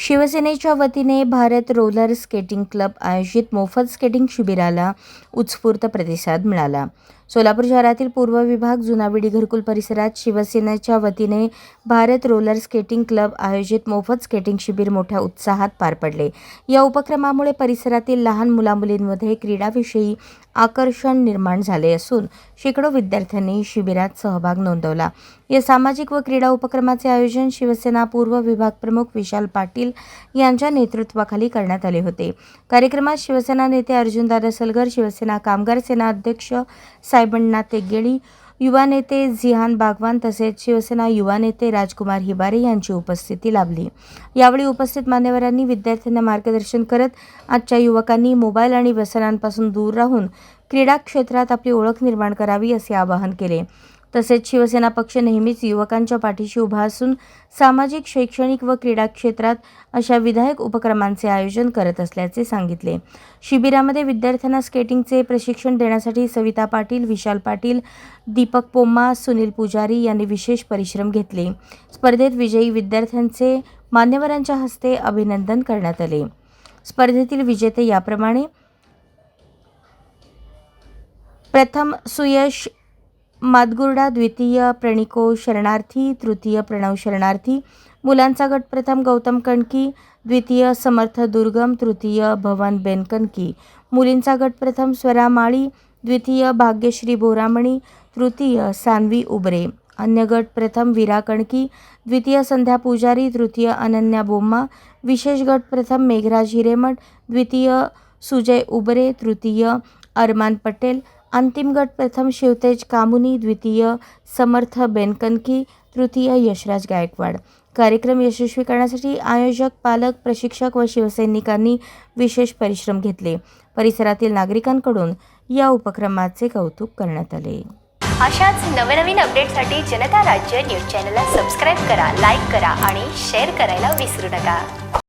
शिवसेनेच्या वतीने Bharat roller skating club आयोजित मोफत स्केटिंग शिबिराला उत्स्फूर्त प्रतिसाद मिळाला. सोलापूर शहरातील पूर्व विभाग जुनाबिडी घरकुल परिसरात शिवसेनेच्या वतीने भारत रोलर स्केटिंग क्लब आयोजित मोफत स्केटिंग शिबिर मोठ्या उत्साहात पार पडले. या उपक्रमामुळे परिसरातील लहान मुलामुलींमध्ये क्रीडाविषयी आकर्षण निर्माण झाले असून शेकडो विद्यार्थ्यांनी शिबिरात सहभाग नोंदवला. या सामाजिक व क्रीडा उपक्रमाचे आयोजन शिवसेना पूर्व विभाग प्रमुख विशाल पाटील यांच्या नेतृत्वाखाली करण्यात आले होते. कार्यक्रमात शिवसेना नेते अर्जुनदादा सलगर, शिवसेना कामगार सेना अध्यक्ष साहेबण्णा तेगेळी, युवा नेते झिहान बागवान तसेच शिवसेना युवा नेते राजकुमार हिबारे यांची उपस्थिती लाभली. यावेळी उपस्थित मान्यवरांनी विद्यार्थ्यांना मार्गदर्शन करत आजच्या युवकांनी मोबाईल आणि व्यसनांपासून दूर राहून क्रीडा क्षेत्रात आपली ओळख निर्माण करावी असे आवाहन केले. तसेच शिवसेना पक्ष नेहमीच युवकांच्या पाठीशी उभा असून सामाजिक, शैक्षणिक व क्रीडा क्षेत्रात अशा विधायक उपक्रमांचे आयोजन करत असल्याचे सांगितले. शिबिरामध्ये विद्यार्थ्यांना स्केटिंगचे प्रशिक्षण देण्यासाठी सविता पाटील, विशाल पाटील, दीपक पोम्मा, सुनील पुजारी यांनी विशेष परिश्रम घेतले. स्पर्धेत विजयी विद्यार्थ्यांचे मान्यवरांच्या हस्ते अभिनंदन करण्यात आले. स्पर्धेतील विजेते याप्रमाणे: प्रथम सुयश मादगुर्डा, द्वितीय प्रणिको शरणार्थी, तृतीय प्रणव शरणार्थी. मुलांचा गट प्रथम गौतम कणकी, द्वितीय समर्थ दुर्गम, तृतीय भवन बेनकणकी. मुलींचा गट प्रथम स्वरा माळी, द्वितीय भाग्यश्री बोरामणी, तृतीय सान्वी उबरे. अन्य गट प्रथम वीरा कणकी, द्वितीय संध्या पुजारी, तृतीय अनन्या बोम्मा. विशेष गट प्रथम मेघराज हिरेमठ, द्वितीय सुजय उबरे, तृतीय अरमान पटेल. अंतिम गट प्रथम शिवतेज कामुनी, द्वितीय समर्थ बेनकणकी, तृतीय यशराज गायकवाड. कार्यक्रम यशस्वी करण्यासाठी आयोजक, पालक, प्रशिक्षक व शिवसैनिकांनी विशेष परिश्रम घेतले. परिसरातील नागरिकांकडून या उपक्रमाचे कौतुक करण्यात आले. अशाच नवनवीन अपडेटसाठी जनता राज्य न्यूज चॅनलला सबस्क्राईब करा, लाईक करा आणि शेअर करायला विसरू नका.